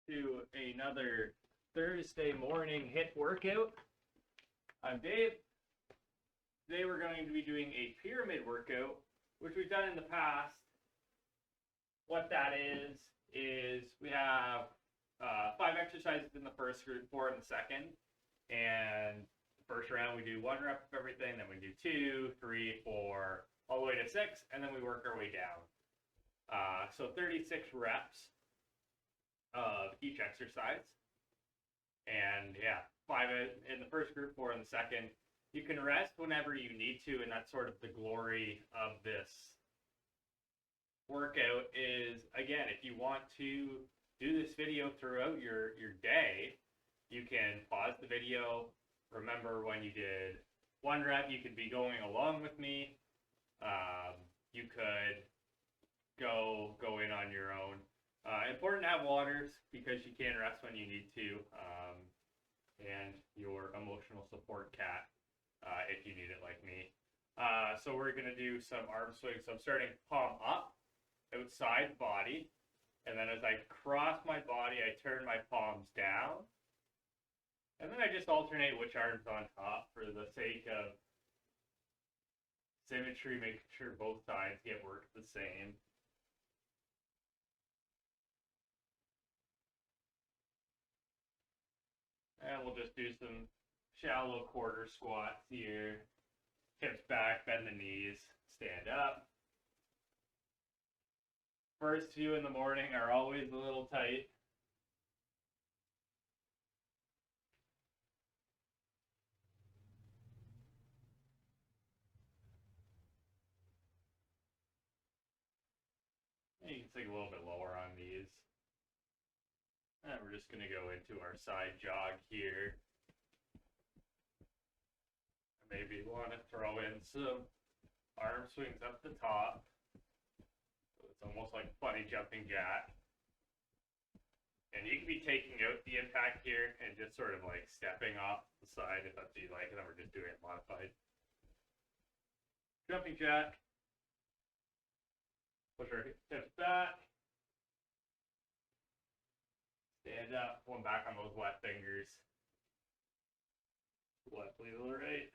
to another Thursday morning HIIT workout. I'm Dave. Today we're going to be doing a pyramid workout, which we've done in the past. What that is we have 5 exercises in the first group, 4 in the second. And the first round we do 1 rep of everything, then we do 2, 3, 4, all the way to 6, and then we work our way down. So 36 reps of each exercise. And yeah, 5 in the first group, 4 in the second. You can rest whenever you need to, and that's sort of the glory of this workout is, again, if you want to do this video throughout your day, you can pause the video, remember when you did 1 rep, you could be going along with me. You could go in on your own. Important to have waters because you can rest when you need to, and your emotional support cat if you need it like me. So we're going to do some arm swings. So I'm starting palm up, outside body, and then as I cross my body, I turn my palms down, and then I just alternate which arm's on top for the sake of symmetry, making sure both sides get worked the same. And we'll just do some shallow quarter squats here. Hips back, bend the knees, stand up. First few in the morning are always a little tight. And you can sink a little bit lower on these. And we're just going to go into our side jog here. Maybe want to throw in some arm swings up the top. So it's almost like funny jumping jack. And you can be taking out the impact here and just sort of like stepping off the side if that's what you like, and then we're just doing it modified. Jumping jack. Push our hips back. Stand up, pulling back on those left fingers. Left lead to the right.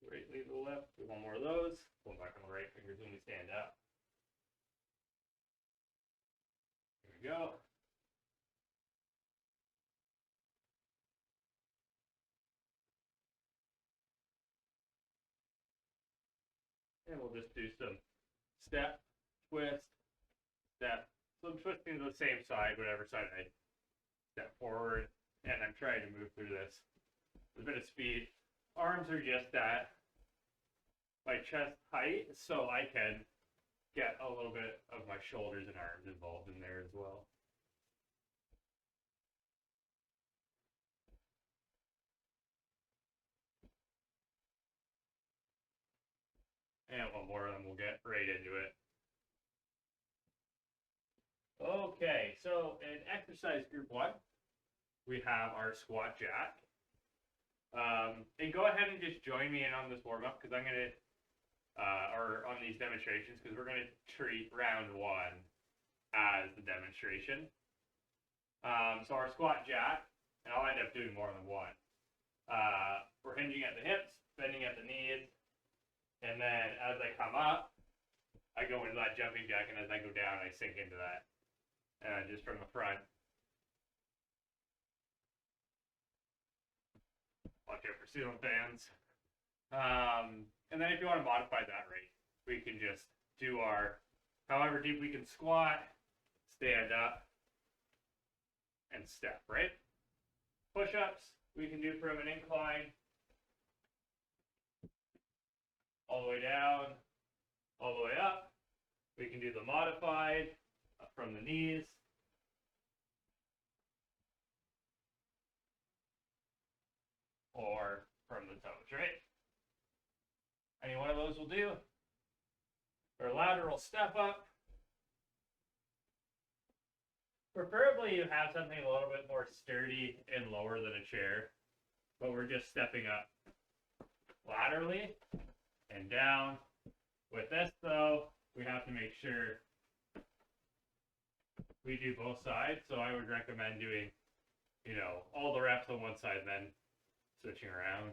Right lead to the left. Do 1 more of those. Pulling back on the right fingers when we stand up. Here we go. And we'll just do some step, twist, step. So I'm twisting to the same side, whatever side I step forward, and I'm trying to move through this with a bit of speed. Arms are just at my chest height, so I can get a little bit of my shoulders and arms involved in there as well. And 1 more, and then we'll get right into it. Okay, so in exercise group 1, we have our squat jack. And go ahead and just join me in on this warm-up because I'm going to, or on these demonstrations, because we're going to treat round 1 as the demonstration. So our squat jack, and I'll end up doing more than 1. We're hinging at the hips, bending at the knees, and then as I come up, I go into that jumping jack, and as I go down, I sink into that. Just from the front. Watch out for ceiling fans. And then if you want to modify that rate, we can just do our, however deep we can squat, stand up, and step, right? Push-ups, we can do from an incline, all the way down, all the way up. We can do the modified from the knees. Or from the toes, right? Any one of those will do. Or lateral step up. Preferably you have something a little bit more sturdy and lower than a chair, but we're just stepping up laterally and down. With this though, we have to make sure we do both sides. So I would recommend doing, you know, all the reps on one side and then switching around.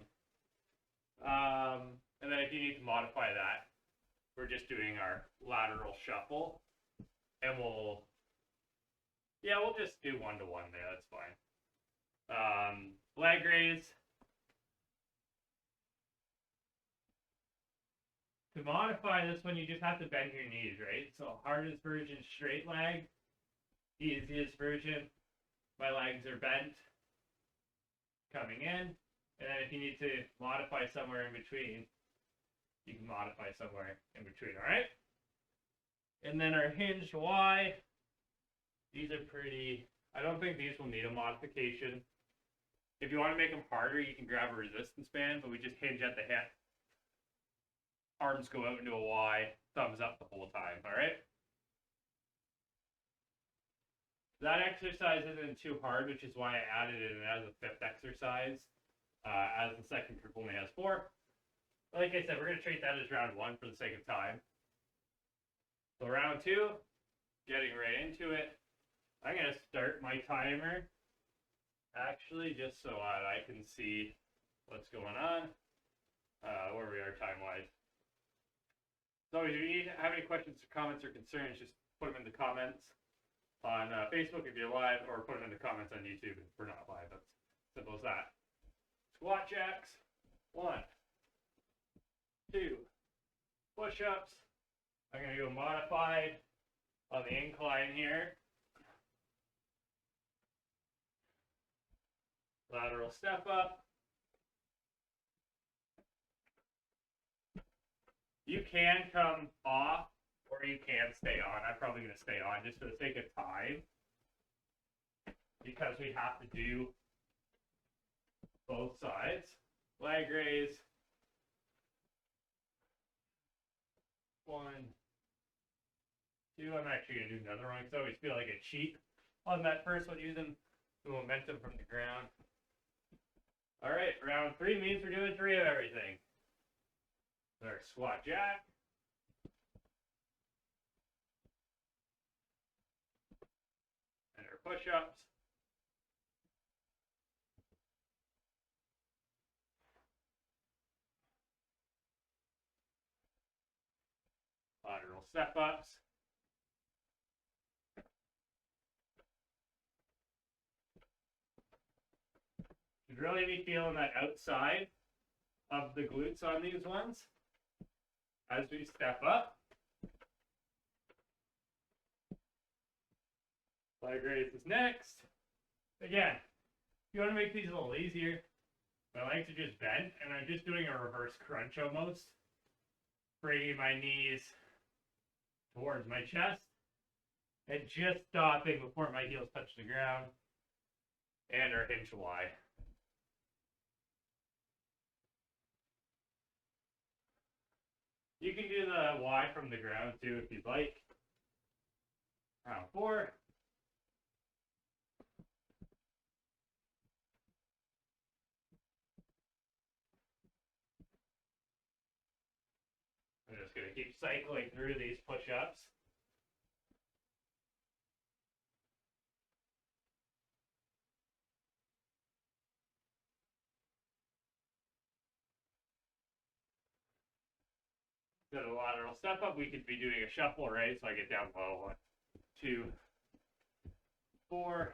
And then if you need to modify that, we're just doing our lateral shuffle, and we'll just do 1-to-1 there. That's fine. Leg raise. To modify this one, you just have to bend your knees, right? So hardest version, straight leg. Easiest version, my legs are bent, coming in. And then if you need to modify somewhere in between, you can modify somewhere in between, all right? And then our hinged Y, these are pretty, I don't think these will need a modification. If you want to make them harder, you can grab a resistance band, but we just hinge at the hip. Arms go out into a Y, thumbs up the whole time, all right? That exercise isn't too hard, which is why I added it as a 5th exercise, as the second group only has 4. Like I said, we're going to treat that as round 1 for the sake of time. So round 2, getting right into it. I'm going to start my timer, actually, just so I can see what's going on, where we are time-wise. So if you have any questions, comments, or concerns, just put them in the comments on Facebook if you're live, or put them in the comments on YouTube if we're not live. That's simple as that. Squat jacks, 1, 2, push-ups. I'm going to go modified on the incline here. Lateral step up. You can come off or you can stay on. I'm probably going to stay on just for the sake of time, because we have to do both sides. Leg raise. 1, 2. I'm actually going to do another one because I always feel like I cheat on that first one using the momentum from the ground. All right, round 3 means we're doing 3 of everything. Our squat jack. And our push-ups. Lateral step-ups. Should really be feeling that outside of the glutes on these ones as we step up. Leg raise is next. Again, if you want to make these a little easier, my legs are just bent, and I'm just doing a reverse crunch almost, bringing my knees towards my chest and just stopping before my heels touch the ground, and our hinge Y. You can do the Y from the ground too if you'd like. Round 4. I'm just going to keep cycling through these push-ups. Got a lateral step up. We could be doing a shuffle, right? So I get down low. 1, 2, 4,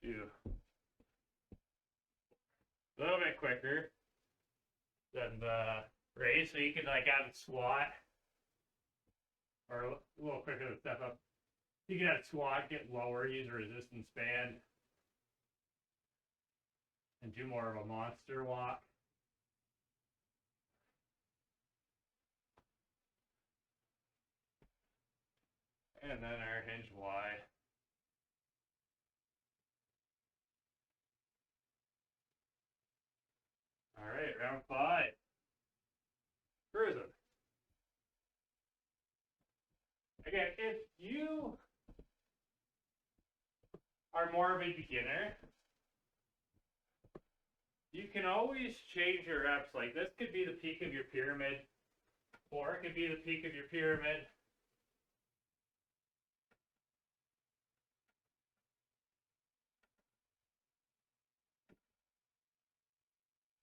2. A little bit quicker than the raise, so you can like add a squat, or a little quicker than step up. You can add a squat, get lower, use a resistance band, and do more of a monster walk. And then our hinge Y. All right, round 5. Cruising. Again, if you are more of a beginner, you can always change your reps. Like this could be the peak of your pyramid, or it could be the peak of your pyramid.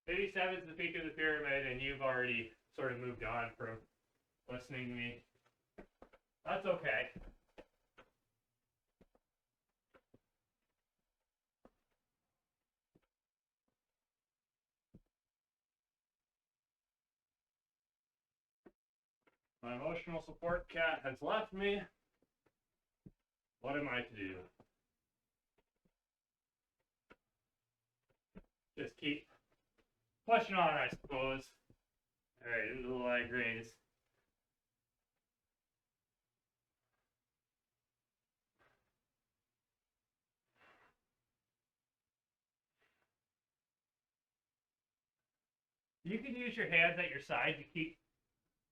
maybe 7's the peak of the pyramid, and you've already sort of moved on from listening to me. That's okay. My emotional support cat has left me. What am I to do? Just keep pushing on, I suppose. Alright, into the leg raise. You can use your hands at your side to keep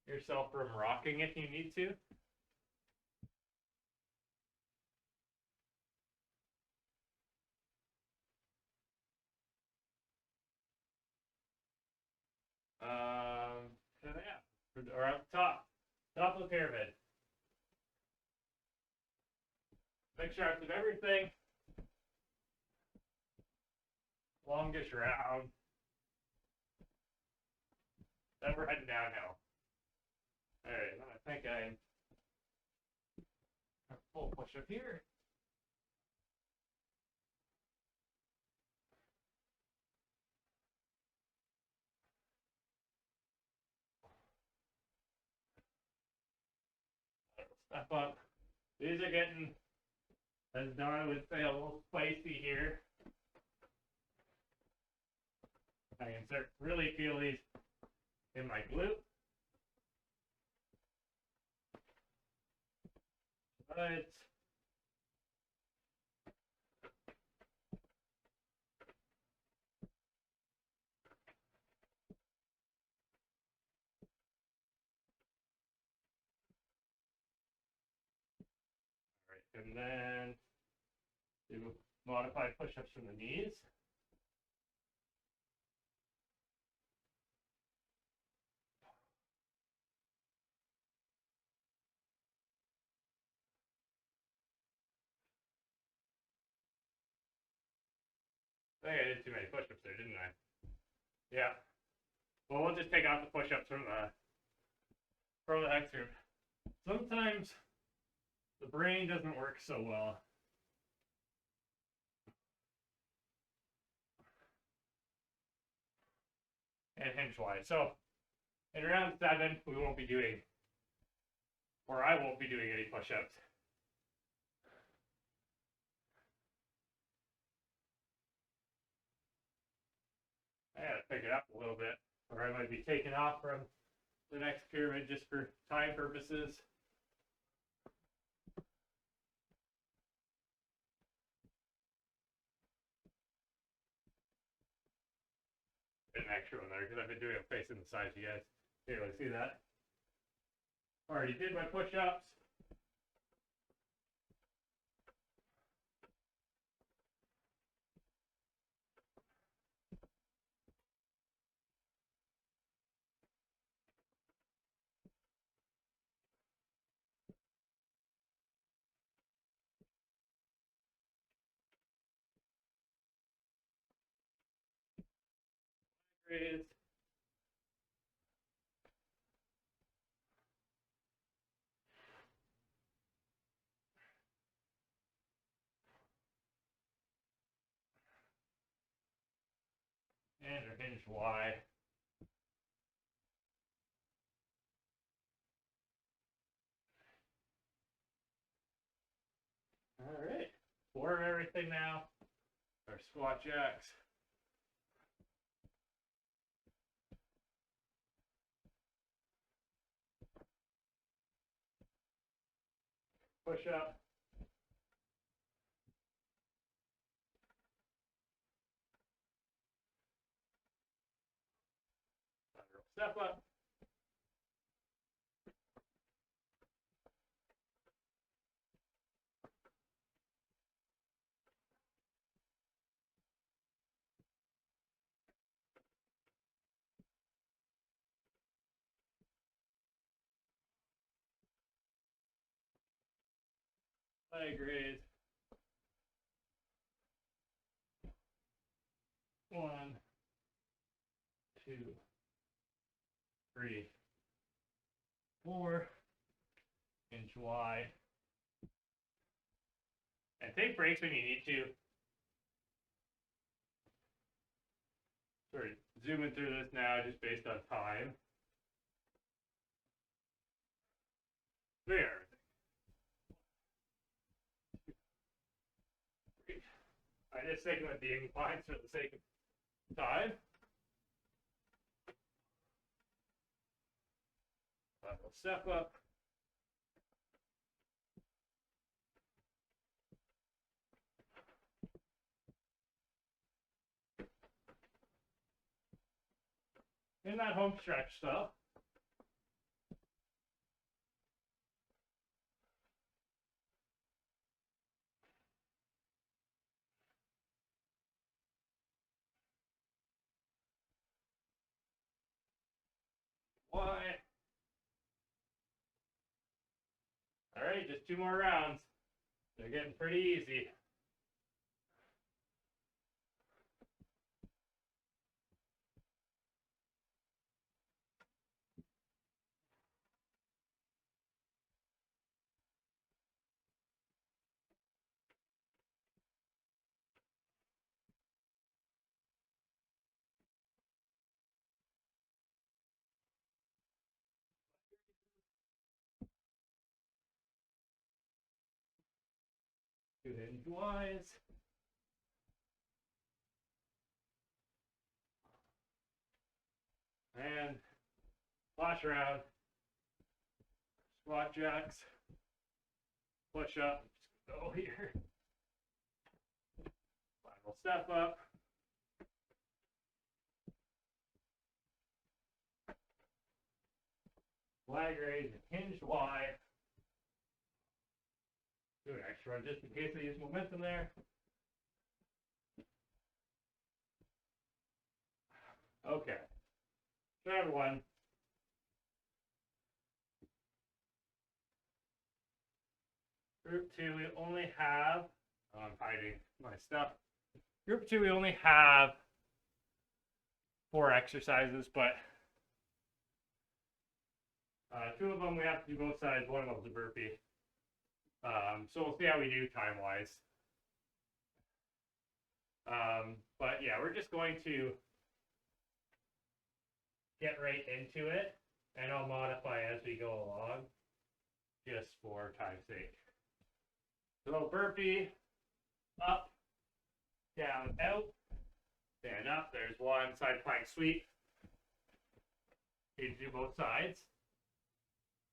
yourself from rocking if you need to. So yeah, or up top of the pyramid. Big sharps of everything. Longest round. Then we're heading downhill. Alright, I think I'm full push up here. Step up. These are getting, as Donna would say, a little spicy here. I can start really feel these in my glute. But and then do modified push-ups from the knees. I think I did too many push-ups there, didn't I? Yeah. Well, we'll just take off the push-ups from the X group. Sometimes the brain doesn't work so well. And hinge-wise. So, in round 7, we won't be doing, or I won't be doing any push-ups. I gotta pick it up a little bit, or I might be taking off from the next pyramid just for time purposes. An extra one there because I've been doing it facing the sides. You guys can't really see that. Already did my push-ups. Raise. And our hinge Y. All right. 4 of everything now. Our squat jacks. Push up. Step up. Leg raise. 1, 2, 3, 4, hinge Y. And take breaks when you need to. Sort of zooming through this now just based on time. There. I'm just sticking with the inclines for the sake of time. We'll step up. In that home stretch stuff. Why? All right, just 2 more rounds. They're getting pretty easy. Do hinge Ys. And flash around. Squat jacks. Push up. Just go here. Final step up. Lag raise and hinge Y. Do an extra run just in case I use momentum there. Okay. Third one. Group 2, we only have, I'm hiding my stuff. Group 2, we only have 4 exercises, but 2 of them we have to do both sides, 1 of them's a burpee. So we'll see how we do time-wise. But yeah, we're just going to get right into it, and I'll modify as we go along, just for time's sake. So burpee, up, down, out, stand up. There's 1 side plank sweep. You do both sides.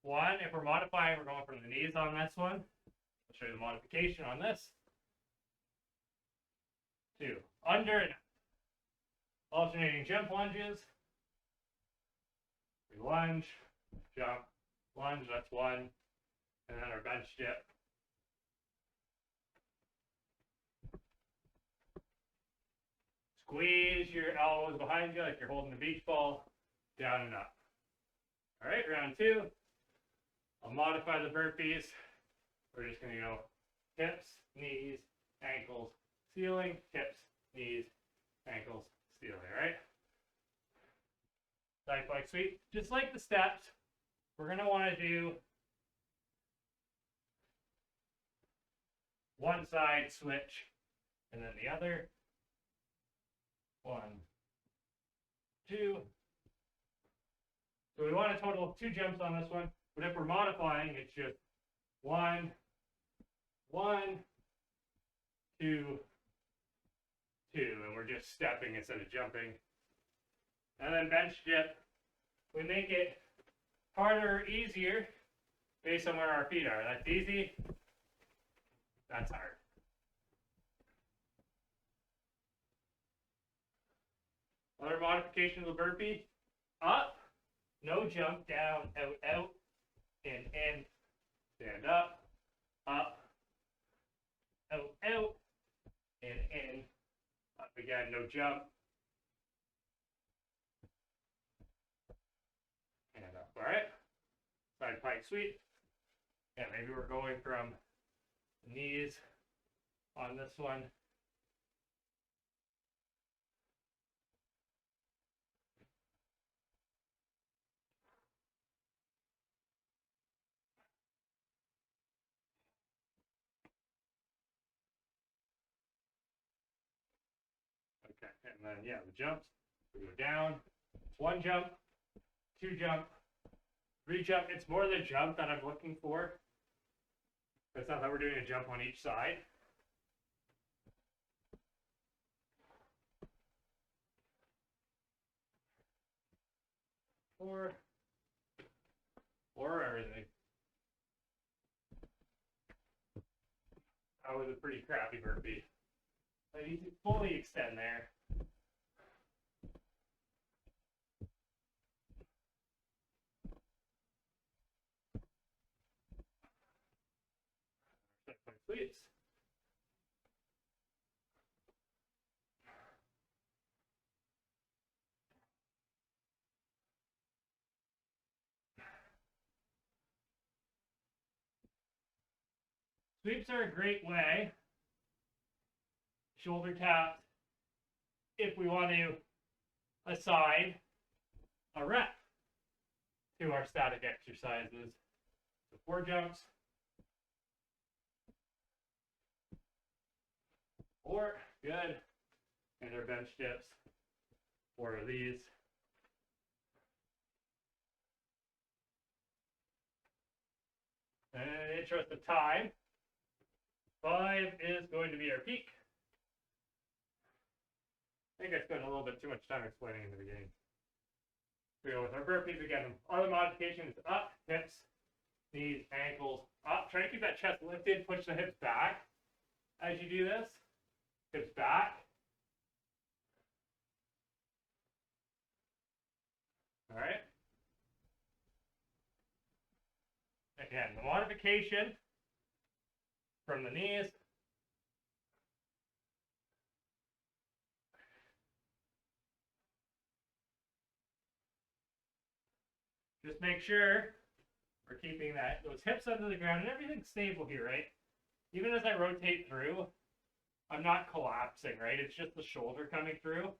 1, if we're modifying, we're going from the knees on this one. I'll show you the modification on this. 2, under and alternating jump lunges. We lunge, jump, lunge, that's 1. And then our bench dip. Squeeze your elbows behind you like you're holding a beach ball, down and up. All right, round 2. I'll modify the burpees. We're just going to go hips, knees, ankles, ceiling, hips, knees, ankles, ceiling, all right? Side plank sweep. Just like the steps, we're going to want to do 1 side switch and then the other. 1, 2. So we want a total of 2 jumps on this one, but if we're modifying, it's just 1, 1, 2, 2, and we're just stepping instead of jumping. And then bench dip, we make it harder or easier based on where our feet are. That's easy, that's hard. Other modification of the burpee, up, no jump, down, out, out, in, stand up, out, in, up again, no jump, and up, all right? Side plank sweep. Yeah, maybe we're going from the knees on this one. And then, yeah, the jumps, we go down, 1 jump, 2 jump, 3 jump. It's more the jump that I'm looking for. It's not that we're doing a jump on each side. Or everything. That was a pretty crappy burpee. I need to fully extend there. Please. Sweeps are a great way, shoulder taps, if we want to assign a rep to our static exercises. So 4 jumps, 4, good, and our bench dips, 4 of these. And in the interest of time, 5 is going to be our peak. I think I spent a little bit too much time explaining in the beginning. We go with our burpees again. Other modifications: up, hips, knees, ankles, up. Try to keep that chest lifted. Push the hips back as you do this. Hips back. All right. Again, the modification from the knees. Just make sure we're keeping those hips under the ground and everything's stable here, right? Even as I rotate through, I'm not collapsing, right? It's just the shoulder coming through.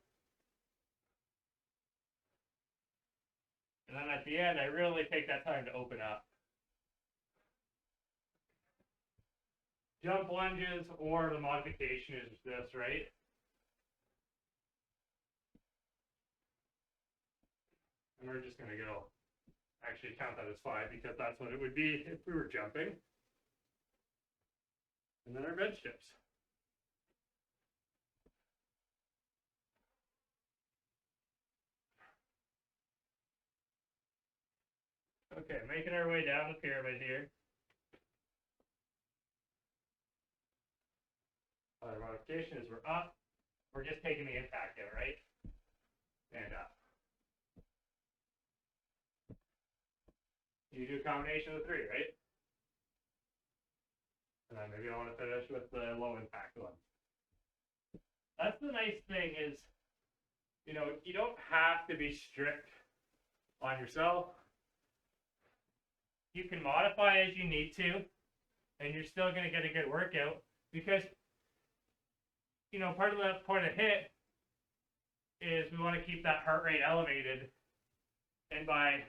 And then at the end, I really take that time to open up. Jump lunges, or the modification is this, right? And we're just going to go, actually count that as 5 because that's what it would be if we were jumping. And then our bench dips. Okay, making our way down the pyramid here. Other modification is we're up. We're just taking the impact out, right? And up. You do a combination of the 3, right? And then maybe I want to finish with the low impact one. That's the nice thing is, you know, you don't have to be strict on yourself. You can modify as you need to, and you're still going to get a good workout because, you know, part of the point of HIIT is we want to keep that heart rate elevated. And by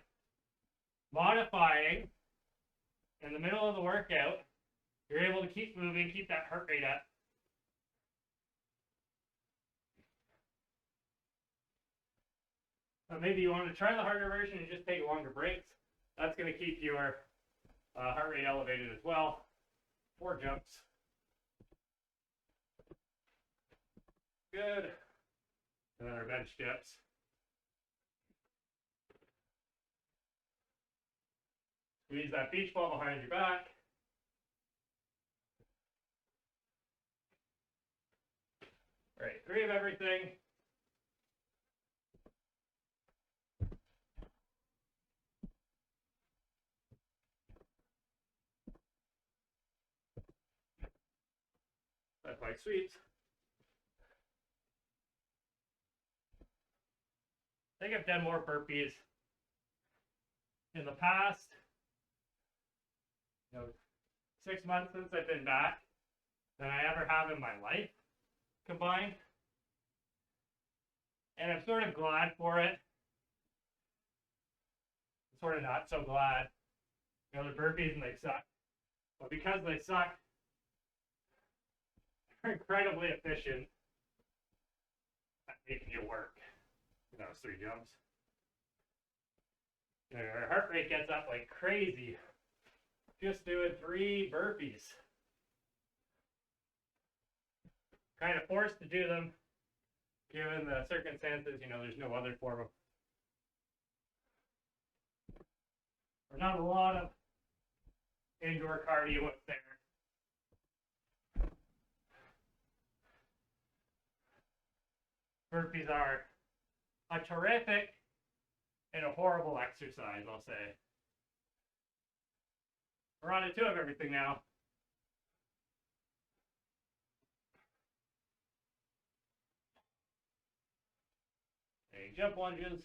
modifying in the middle of the workout, you're able to keep moving, keep that heart rate up. But maybe you want to try the harder version and just take longer breaks. That's going to keep your heart rate elevated as well. 4 jumps. Good. And then our bench dips. Squeeze that beach ball behind your back. All right, 3 of everything. That's like sweeps. I think I've done more burpees in the past, 6 months since I've been back than I ever have in my life combined. And I'm sort of glad for it. I'm sort of not so glad. The burpees and they suck. But because they suck, they're incredibly efficient making you work. That was 3 jumps. Our heart rate gets up like crazy just doing 3 burpees. Kind of forced to do them given the circumstances. There's no other form of, or not a lot of indoor cardio up there. Burpees are a terrific and a horrible exercise, I'll say. We're on to 2 of everything now. Okay, jump lunges.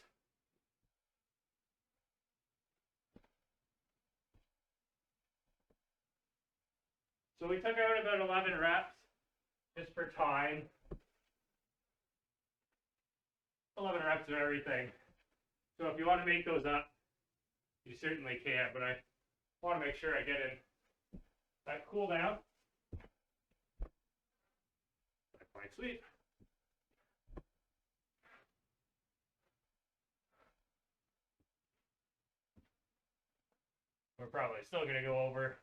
So we took out about 11 reps just for time. 11 reps of everything. So if you want to make those up, you certainly can, but I want to make sure I get in that cool down. 5-point sweep. We're probably still going to go over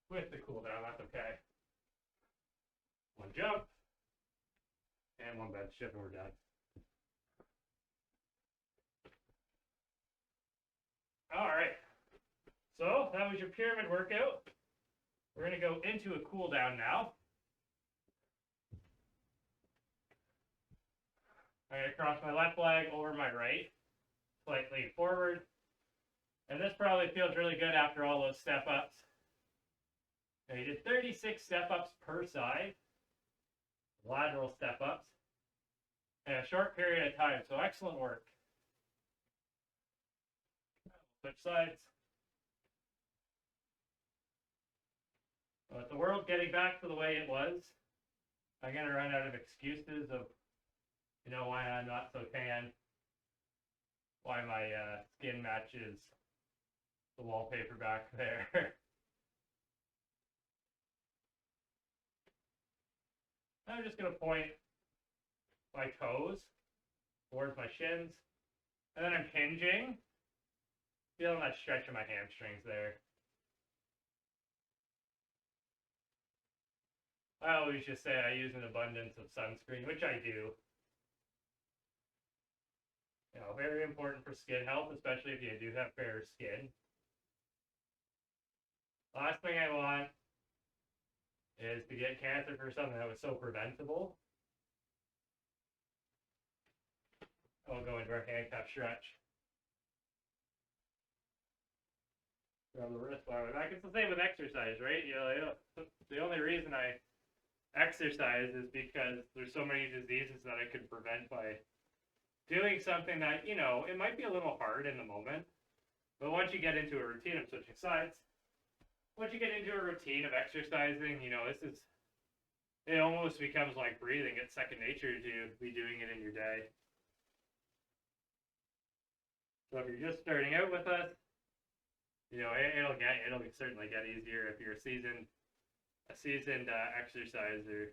with the cool down, that's okay. 1 jump and 1 bench shift and we're done. All right, so that was your pyramid workout. We're going to go into a cool down now. I'm going to cross my left leg over my right, slightly forward. And this probably feels really good after all those step-ups. Now, you did 36 step-ups per side, lateral step-ups, in a short period of time, so excellent work. Switch sides. With the world getting back to the way it was, I'm going to run out of excuses of, why I'm not so tan, why my skin matches the wallpaper back there. I'm just going to point my toes towards my shins, and then I'm hinging, feeling that stretch in my hamstrings there. I always just say I use an abundance of sunscreen, which I do. Very important for skin health, especially if you do have fair skin. Last thing I want is to get cancer for something that was so preventable. I'll go into our handcuff stretch. Grab the wrist bar back. It's the same with exercise, right? The only reason I exercise is because there's so many diseases that I could prevent by doing something that, it might be a little hard in the moment, but once you get into a routine of switching sides, once you get into a routine of exercising, it almost becomes like breathing. It's second nature to be doing it in your day. So if you're just starting out with us, it'll certainly get easier if you're a seasoned exerciser.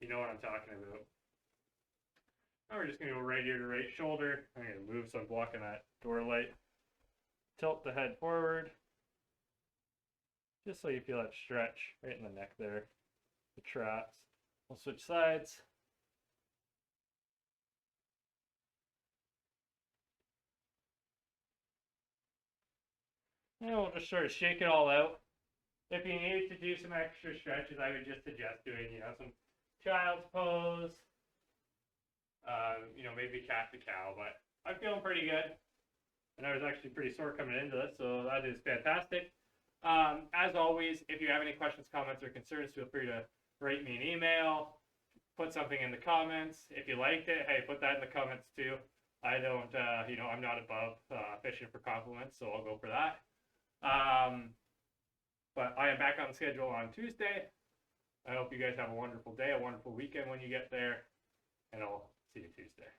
You know what I'm talking about. Now we're just going to go right ear to right shoulder. I'm going to move so I'm blocking that door light. Tilt the head forward. Just so you feel that stretch right in the neck there. The traps. We'll switch sides. And we'll just sort of shake it all out. If you needed to do some extra stretches, I would just suggest doing, some child's pose. Maybe cat to cow, but I'm feeling pretty good. And I was actually pretty sore coming into this, so that is fantastic. As always, if you have any questions, comments, or concerns, feel free to write me an email, put something in the comments. If you liked it, hey, put that in the comments too. I don't, I'm not above fishing for compliments, so I'll go for that. But I am back on schedule on Tuesday. I hope you guys have a wonderful day, a wonderful weekend when you get there, and I'll see you Tuesday.